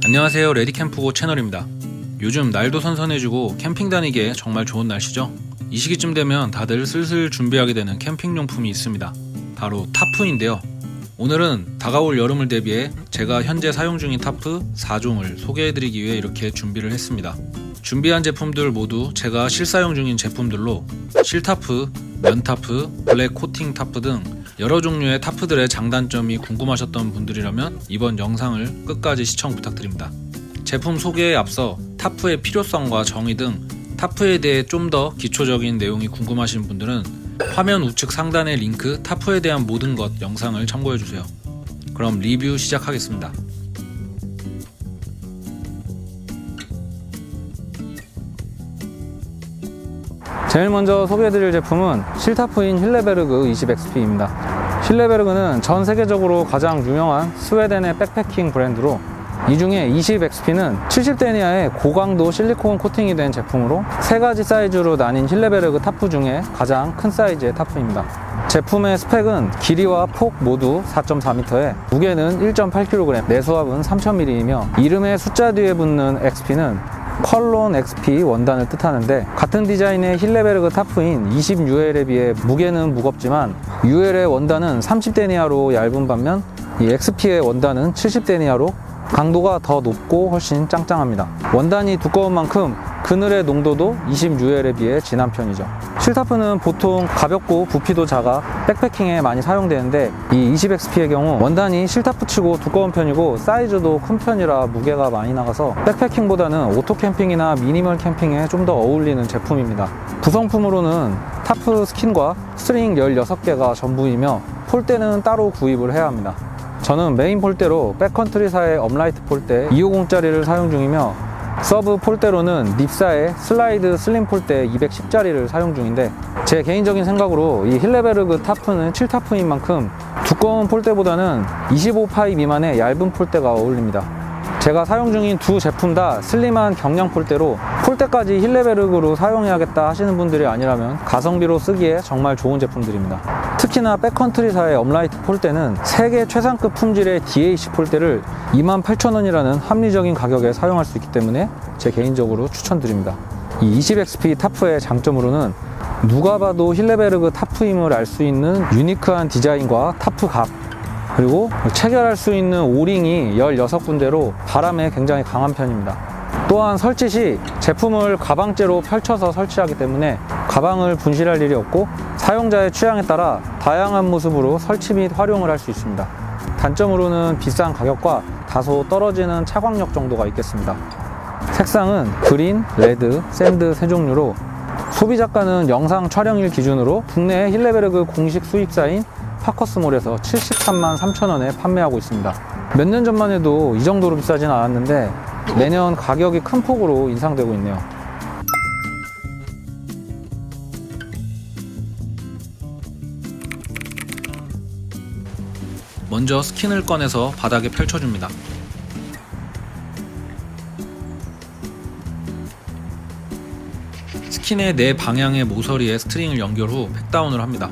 안녕하세요, 레디캠프고 채널입니다. 요즘 날도 선선해지고 캠핑 다니기에 정말 좋은 날씨죠. 이 시기쯤 되면 다들 슬슬 준비하게 되는 캠핑용품이 있습니다. 바로 타프인데요. 오늘은 다가올 여름을 대비해 제가 현재 사용 중인 타프 4종을 소개해드리기 위해 이렇게 준비를 했습니다. 준비한 제품들 모두 제가 실사용 중인 제품들로 실타프, 면타프, 블랙 코팅 타프 등 여러 종류의 타프들의 장단점이 궁금하셨던 분들이라면 이번 영상을 끝까지 시청 부탁드립니다. 제품 소개에 앞서 타프의 필요성과 정의 등 타프에 대해 좀 더 기초적인 내용이 궁금하신 분들은 화면 우측 상단의 링크 타프에 대한 모든 것 영상을 참고해주세요. 그럼 리뷰 시작하겠습니다. 제일 먼저 소개해드릴 제품은 실타프인 힐레베르그 20XP입니다. 힐레베르그는 전 세계적으로 가장 유명한 스웨덴의 백패킹 브랜드로, 이 중에 20XP는 70데니아의 고강도 실리콘 코팅이 된 제품으로 3가지 사이즈로 나뉜 힐레베르그 타프 중에 가장 큰 사이즈의 타프입니다. 제품의 스펙은 길이와 폭 모두 4.4m에 무게는 1.8kg, 내수압은 3000ml이며 이름의 숫자 뒤에 붙는 XP는 컬론 XP 원단을 뜻하는데, 같은 디자인의 힐레베르그 타프인 20UL에 비해 무게는 무겁지만 UL의 원단은 30데니아로 얇은 반면 이 XP의 원단은 70데니아로 강도가 더 높고 훨씬 짱짱합니다. 원단이 두꺼운 만큼 그늘의 농도도 20UL에 비해 진한 편이죠. 실타프는 보통 가볍고 부피도 작아 백패킹에 많이 사용되는데, 이 20XP의 경우 원단이 실타프치고 두꺼운 편이고 사이즈도 큰 편이라 무게가 많이 나가서 백패킹보다는 오토 캠핑이나 미니멀 캠핑에 좀 더 어울리는 제품입니다. 구성품으로는 타프 스킨과 스트링 16개가 전부이며 폴대는 따로 구입을 해야 합니다. 저는 메인 폴대로 백컨트리사의 업라이트 폴대 250짜리를 사용 중이며, 서브 폴대로는 닙사의 슬라이드 슬림 폴대 210짜리를 사용 중인데, 제 개인적인 생각으로 이 힐레베르그 타프는 7타프인 만큼 두꺼운 폴대보다는 25파이 미만의 얇은 폴대가 어울립니다. 제가 사용 중인 두 제품 다 슬림한 경량 폴대로 폴대까지 힐레베르그로 사용해야겠다 하시는 분들이 아니라면 가성비로 쓰기에 정말 좋은 제품들입니다. 특히나 백컨트리사의 업라이트 폴대는 세계 최상급 품질의 DAC 폴대를 28,000원이라는 합리적인 가격에 사용할 수 있기 때문에 제 개인적으로 추천드립니다. 이 20XP 타프의 장점으로는 누가 봐도 힐레베르그 타프임을 알 수 있는 유니크한 디자인과 타프 각, 그리고 체결할 수 있는 오링이 16군데로 바람에 굉장히 강한 편입니다. 또한 설치 시 제품을 가방째로 펼쳐서 설치하기 때문에 가방을 분실할 일이 없고 사용자의 취향에 따라 다양한 모습으로 설치 및 활용을 할 수 있습니다. 단점으로는 비싼 가격과 다소 떨어지는 차광력 정도가 있겠습니다. 색상은 그린, 레드, 샌드 3종류로, 소비자가는 영상 촬영일 기준으로 국내 힐레베르그 공식 수입사인 파커스몰에서 73만 3천원에 판매하고 있습니다. 몇 년 전만 해도 이 정도로 비싸진 않았는데 매년 가격이 큰 폭으로 인상되고 있네요. 먼저 스킨을 꺼내서 바닥에 펼쳐줍니다. 스킨의 4방향의 모서리에 스트링을 연결 후 팩다운을 합니다.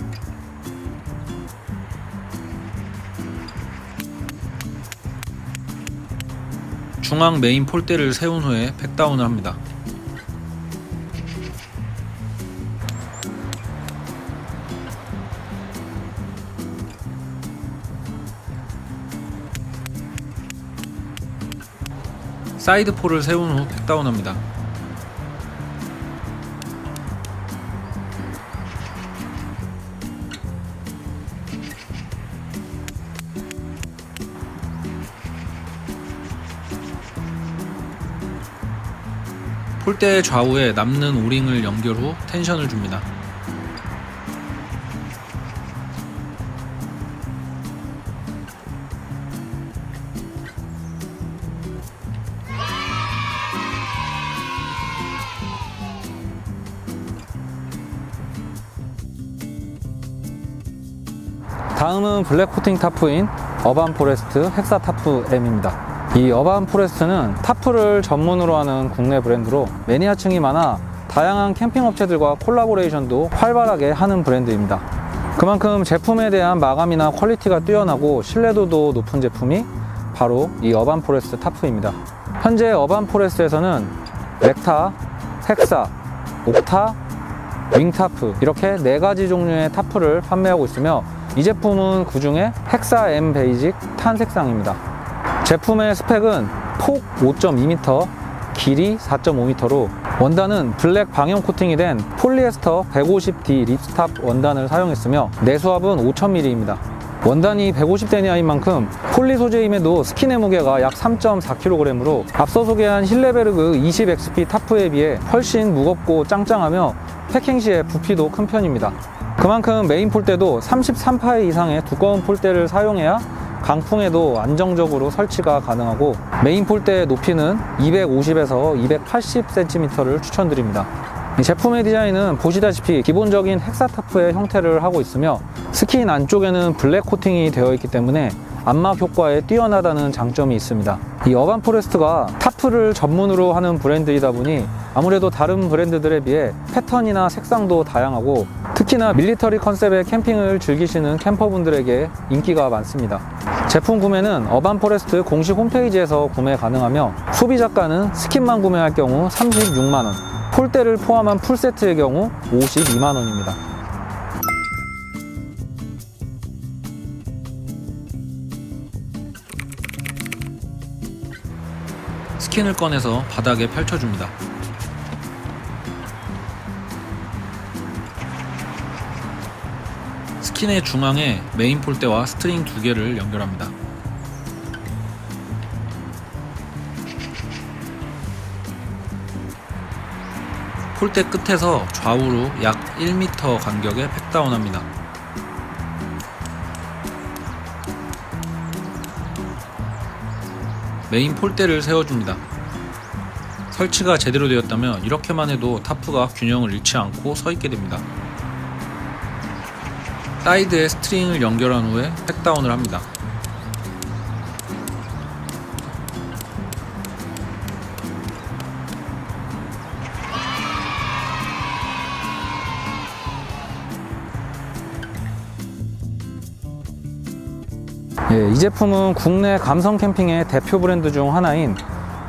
중앙 메인 폴대를 세운 후에 팩다운을 합니다. 사이드 폴을 세운 후 팩다운합니다. 폴대의 좌우에 남는 오링을 연결 후 텐션을 줍니다. 다음은 블랙 코팅 타프인 어반 포레스트 헥사 타프 M입니다. 이 어반 포레스트는 타프를 전문으로 하는 국내 브랜드로 매니아층이 많아 다양한 캠핑 업체들과 콜라보레이션도 활발하게 하는 브랜드입니다. 그만큼 제품에 대한 마감이나 퀄리티가 뛰어나고 신뢰도도 높은 제품이 바로 이 어반 포레스트 타프입니다. 현재 어반 포레스트에서는 렉타, 헥사, 옥타, 윙타프 이렇게 4가지 종류의 타프를 판매하고 있으며 이 제품은 그 중에 헥사 M 베이직 탄 색상입니다. 제품의 스펙은 폭 5.2m, 길이 4.5m로 원단은 블랙 방염 코팅이 된 폴리에스터 150D 립스탑 원단을 사용했으며 내수압은 5000ml입니다. 원단이 150데니아인 만큼 폴리 소재임에도 스킨의 무게가 약 3.4kg으로 앞서 소개한 힐레베르그 20XP 타프에 비해 훨씬 무겁고 짱짱하며 패킹 시에 부피도 큰 편입니다. 그만큼 메인 폴대도 33파이 이상의 두꺼운 폴대를 사용해야 강풍에도 안정적으로 설치가 가능하고 메인 폴대의 높이는 250에서 280cm를 추천드립니다. 이 제품의 디자인은 보시다시피 기본적인 헥사타프의 형태를 하고 있으며 스킨 안쪽에는 블랙 코팅이 되어 있기 때문에 안막 효과에 뛰어나다는 장점이 있습니다. 이 어반 포레스트가 타프를 전문으로 하는 브랜드이다 보니 아무래도 다른 브랜드들에 비해 패턴이나 색상도 다양하고 특히나 밀리터리 컨셉의 캠핑을 즐기시는 캠퍼분들에게 인기가 많습니다. 제품 구매는 어반 포레스트 공식 홈페이지에서 구매 가능하며 소비자가는 스킨만 구매할 경우 36만원, 폴대를 포함한 풀세트의 경우 52만원입니다. 스킨을 꺼내서 바닥에 펼쳐줍니다. 스킨의 중앙에 메인 폴대와 스트링 2개를 연결합니다. 폴대 끝에서 좌우로 약 1m 간격에 팩다운합니다. 메인 폴대를 세워줍니다. 설치가 제대로 되었다면 이렇게만 해도 타프가 균형을 잃지 않고 서 있게 됩니다. 사이드에 스트링을 연결한 후에 팩다운을 합니다. 이 제품은 국내 감성 캠핑의 대표 브랜드 중 하나인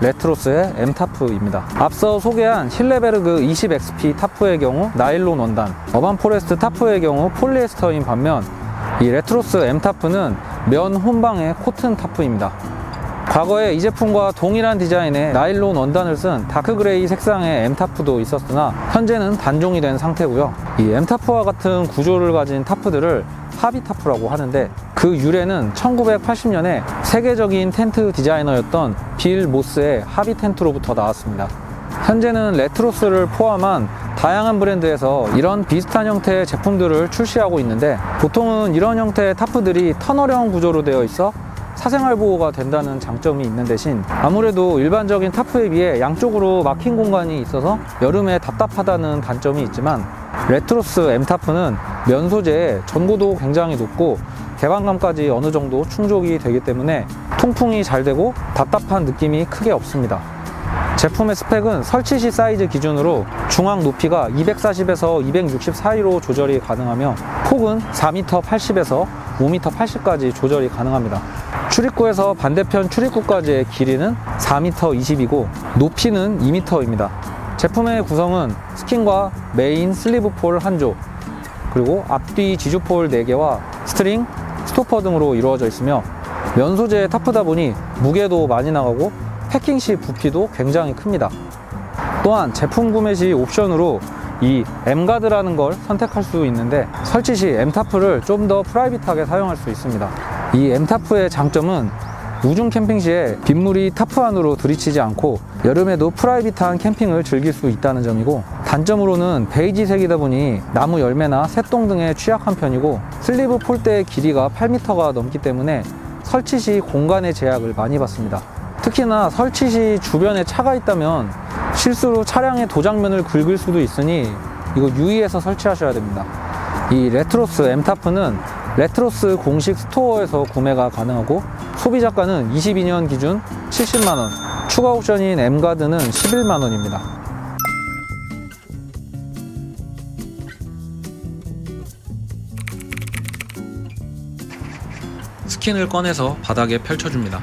레트로스의 M타프입니다. 앞서 소개한 힐레베르그 20XP 타프의 경우 나일론 원단, 어반 포레스트 타프의 경우 폴리에스터인 반면 이 레트로스 M타프는 면 혼방의 코튼 타프입니다. 과거에 이 제품과 동일한 디자인의 나일론 원단을 쓴 다크그레이 색상의 M타프도 있었으나 현재는 단종이 된 상태고요. 이 M타프와 같은 구조를 가진 타프들을 하비타프라고 하는데 그 유래는 1980년에 세계적인 텐트 디자이너였던 빌 모스의 하비 텐트로부터 나왔습니다. 현재는 레트로스를 포함한 다양한 브랜드에서 이런 비슷한 형태의 제품들을 출시하고 있는데 보통은 이런 형태의 타프들이 터널형 구조로 되어 있어 사생활 보호가 된다는 장점이 있는 대신 아무래도 일반적인 타프에 비해 양쪽으로 막힌 공간이 있어서 여름에 답답하다는 단점이 있지만 레트로스 M타프는 면 소재에 전고도 굉장히 높고 개방감까지 어느 정도 충족이 되기 때문에 통풍이 잘 되고 답답한 느낌이 크게 없습니다. 제품의 스펙은 설치 시 사이즈 기준으로 중앙 높이가 240에서 260 사이로 조절이 가능하며 폭은 4m 80에서 5m 80까지 조절이 가능합니다. 출입구에서 반대편 출입구까지의 길이는 4m 20이고 높이는 2m입니다. 제품의 구성은 스킨과 메인 슬리브 폴 1조, 그리고 앞뒤 지주폴 4개와 스트링, 스토퍼 등으로 이루어져 있으며 면 소재의 타프다 보니 무게도 많이 나가고 패킹 시 부피도 굉장히 큽니다. 또한 제품 구매 시 옵션으로 이 M가드라는 걸 선택할 수 있는데 설치 시 M타프를 좀 더 프라이빗하게 사용할 수 있습니다. 이 M타프의 장점은 우중 캠핑 시에 빗물이 타프 안으로 들이치지 않고 여름에도 프라이빗한 캠핑을 즐길 수 있다는 점이고 단점으로는 베이지색이다 보니 나무 열매나 새똥 등에 취약한 편이고 슬리브 폴대의 길이가 8m가 넘기 때문에 설치 시 공간의 제약을 많이 받습니다. 특히나 설치 시 주변에 차가 있다면 실수로 차량의 도장면을 긁을 수도 있으니 이거 유의해서 설치하셔야 됩니다. 이 레트로스 M타프는 레트로스 공식 스토어에서 구매가 가능하고 소비자가는 22년 기준 70만원, 추가 옵션인 M가드는 11만원입니다. 스킨을 꺼내서 바닥에 펼쳐줍니다.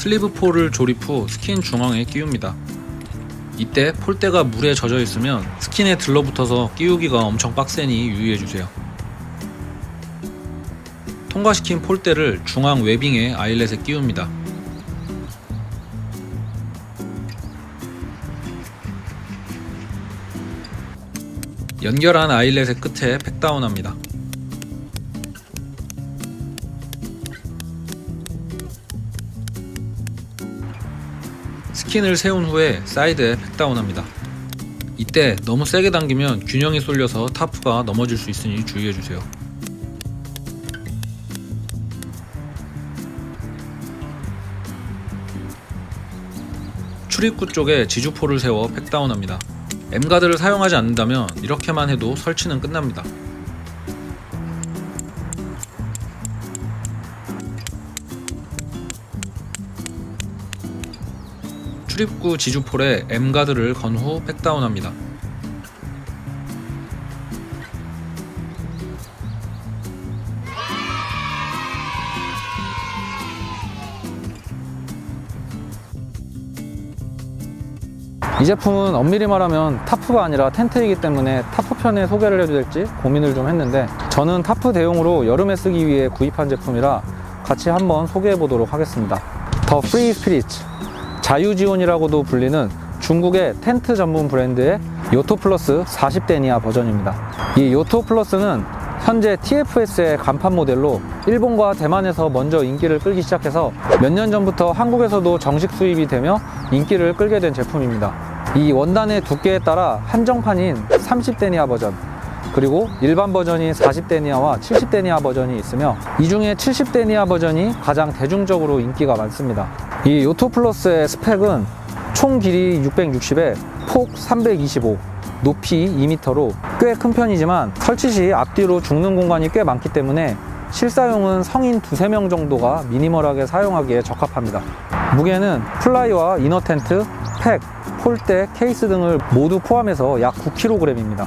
슬리브 폴을 조립 후 스킨 중앙에 끼웁니다. 이때 폴대가 물에 젖어 있으면 스킨에 들러붙어서 끼우기가 엄청 빡세니 유의해주세요. 통과시킨 폴대를 중앙 웨빙에 아일렛에 끼웁니다. 연결한 아일렛의 끝에 팩다운합니다. 스킨을 세운 후에 사이드에 팩다운합니다. 이때 너무 세게 당기면 균형이 쏠려서 타프가 넘어질 수 있으니 주의해주세요. 출입구 쪽에 지주포를 세워 팩다운합니다. M가드를 사용하지 않는다면 이렇게만 해도 설치는 끝납니다. 출입구 지주폴에 M가드를 건 후 팩다운합니다. 이 제품은 엄밀히 말하면 타프가 아니라 텐트이기 때문에 타프 편에 소개를 해도 될지 고민을 좀 했는데, 저는 타프 대용으로 여름에 쓰기 위해 구입한 제품이라 같이 한번 소개해 보도록 하겠습니다. 더 프리 스피릿, 자유지온이라고도 불리는 중국의 텐트 전문 브랜드의 요토 플러스 40데니아 버전입니다. 이 요토 플러스는 현재 TFS의 간판 모델로 일본과 대만에서 먼저 인기를 끌기 시작해서 몇 년 전부터 한국에서도 정식 수입이 되며 인기를 끌게 된 제품입니다. 이 원단의 두께에 따라 한정판인 30데니아 버전, 그리고 일반 버전이 40데니아와 70데니아 버전이 있으며, 이 중에 70데니아 버전이 가장 대중적으로 인기가 많습니다. 이 요토 플러스의 스펙은 총 길이 660에 폭 325, 높이 2m로 꽤 큰 편이지만 설치 시 앞뒤로 죽는 공간이 꽤 많기 때문에 실사용은 성인 2~3명 정도가 미니멀하게 사용하기에 적합합니다. 무게는 플라이와 이너 텐트, 팩, 폴대, 케이스 등을 모두 포함해서 약 9kg입니다.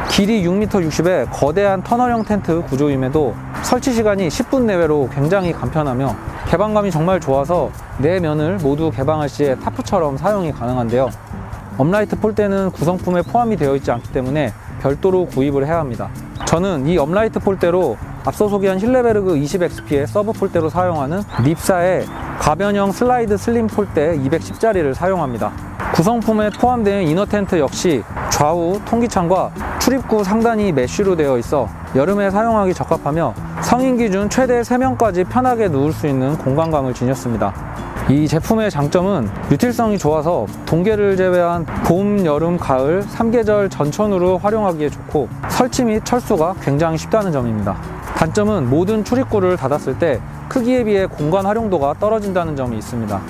길이 6m 60의 거대한 터널형 텐트 구조임에도 설치 시간이 10분 내외로 굉장히 간편하며 개방감이 정말 좋아서 네 면을 모두 개방할 시에 타프처럼 사용이 가능한데요. 업라이트 폴대는 구성품에 포함이 되어 있지 않기 때문에 별도로 구입을 해야 합니다. 저는 이 업라이트 폴대로 앞서 소개한 힐레베르그 20XP의 서브 폴대로 사용하는 립사의 가변형 슬라이드 슬림 폴대 210짜리를 사용합니다. 구성품에 포함된 이너 텐트 역시 좌우 통기창과 출입구 상단이 메쉬로 되어 있어 여름에 사용하기 적합하며 성인 기준 최대 3명까지 편하게 누울 수 있는 공간감을 지녔습니다. 이 제품의 장점은 유틸성이 좋아서 동계를 제외한 봄, 여름, 가을 3계절 전천후로 활용하기에 좋고 설치 및 철수가 굉장히 쉽다는 점입니다. 단점은 모든 출입구를 닫았을 때 크기에 비해 공간 활용도가 떨어진다는 점이 있습니다.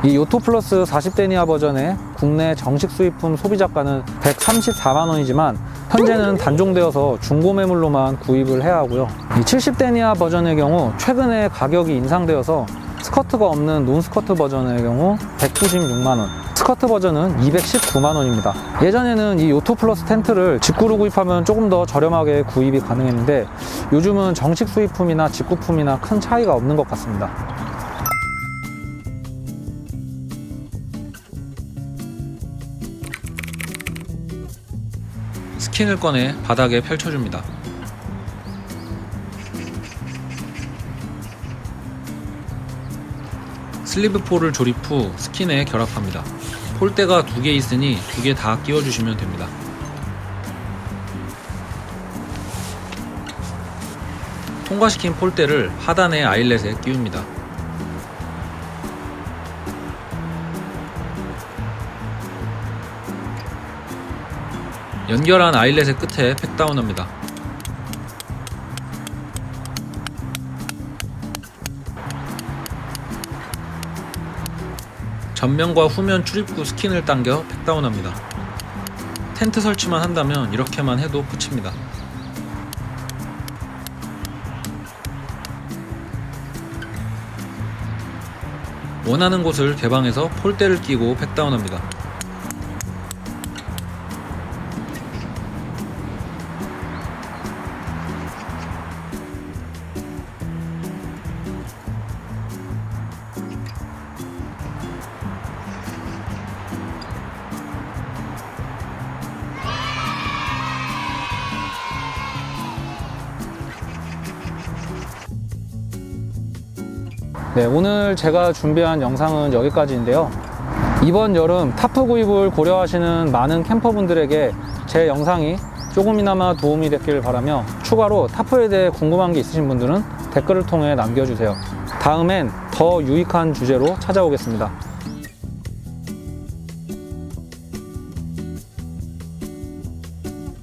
이 요토 플러스 40데니아 버전의 국내 정식 수입품 소비자가는 134만원이지만 현재는 단종되어서 중고 매물로만 구입을 해야 하고요. 이 70데니아 버전의 경우 최근에 가격이 인상되어서 스커트가 없는 논스커트 버전의 경우 196만원, 스커트 버전은 219만원입니다. 예전에는 이 요토 플러스 텐트를 직구로 구입하면 조금 더 저렴하게 구입이 가능했는데 요즘은 정식 수입품이나 직구품이나 큰 차이가 없는 것 같습니다. 스킨을 꺼내 바닥에 펼쳐줍니다. 슬리브 폴을 조립 후 스킨에 결합합니다. 폴대가 2개 있으니 2개 다 끼워주시면 됩니다. 통과시킨 폴대를 하단의 아일렛에 끼웁니다. 연결한 아일렛의 끝에 팩다운합니다. 전면과 후면 출입구 스킨을 당겨 팩다운합니다. 텐트 설치만 한다면 이렇게만 해도 끝입니다. 원하는 곳을 개방해서 폴대를 끼고 팩다운합니다. 네, 오늘 제가 준비한 영상은 여기까지인데요. 이번 여름 타프 구입을 고려하시는 많은 캠퍼분들에게 제 영상이 조금이나마 도움이 됐길 바라며, 추가로 타프에 대해 궁금한 게 있으신 분들은 댓글을 통해 남겨주세요. 다음엔 더 유익한 주제로 찾아오겠습니다.